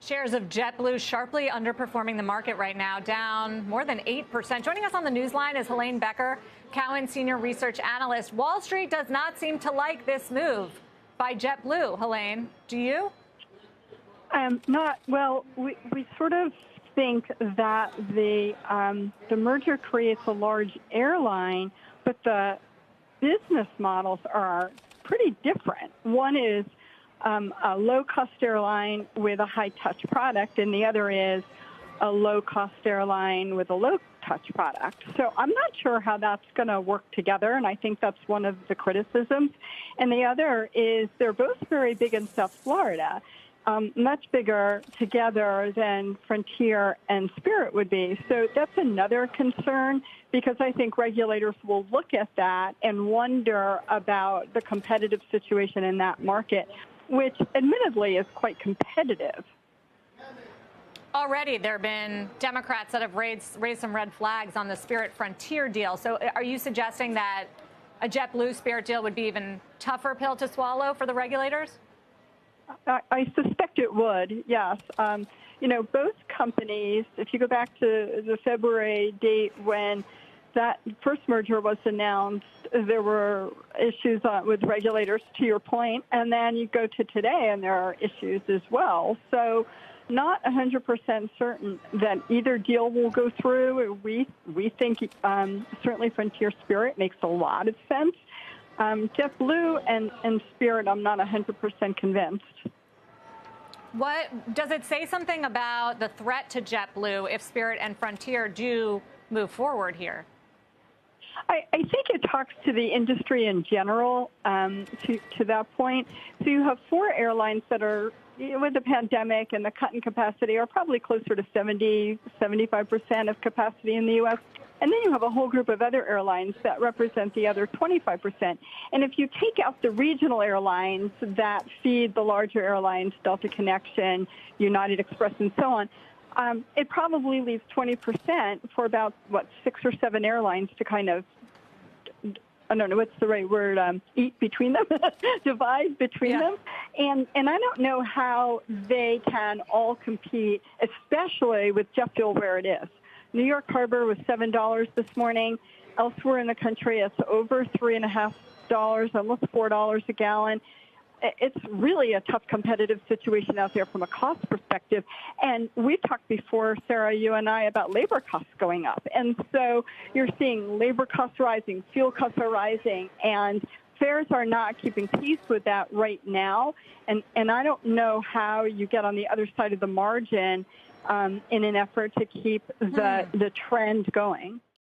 Shares of JetBlue sharply underperforming the market right now, down more than 8%. Joining us on the newsline is Helane Becker, Cowen senior research analyst. Wall Street does not seem to like this move by JetBlue. Helane, do you? We sort of think that the merger creates a large airline, but the business models are pretty different. One is a low-cost airline with a high-touch product, and the other is a low-cost airline with a low-touch product. So I'm not sure how that's going to work together, and I think that's one of the criticisms. And the other is they're both very big in South Florida, much bigger together than Frontier and Spirit would be. So that's another concern, because I think regulators will look at that and wonder about the competitive situation in that market, which admittedly is quite competitive. Already there have been Democrats that have raised some red flags on the Spirit-Frontier deal. So are you suggesting that a JetBlue-Spirit deal would be even tougher pill to swallow for the regulators? I suspect it would, yes. Both companies, if you go back to the February date when that first merger was announced, there were issues with regulators, to your point, and then you go to today and there are issues as well. So not 100% certain that either deal will go through. We think certainly Frontier Spirit makes a lot of sense. JetBlue and Spirit, I'm not 100% convinced. What does it say something about the threat to JetBlue if Spirit and Frontier do move forward here? I think it talks to the industry in general to that point. So you have four airlines that are, with the pandemic and the cut in capacity, are probably closer to 75% of capacity in the U.S. And then you have a whole group of other airlines that represent the other 25%. And if you take out the regional airlines that feed the larger airlines, Delta Connection, United Express, and so on, it probably leaves 20% for about, 6 or 7 airlines to kind of, I don't know what's the right word, eat between them, divide between them. And I don't know how they can all compete, especially with jet fuel where it is. New York Harbor was $7 this morning. Elsewhere in the country, it's over $3.50, almost $4 a gallon. It's really a tough competitive situation out there from a cost perspective. And we've talked before, Sarah, you and I, about labor costs going up. And so you're seeing labor costs rising, fuel costs are rising, and fares are not keeping pace with that right now. And I don't know how you get on the other side of the margin in an effort to keep the trend going.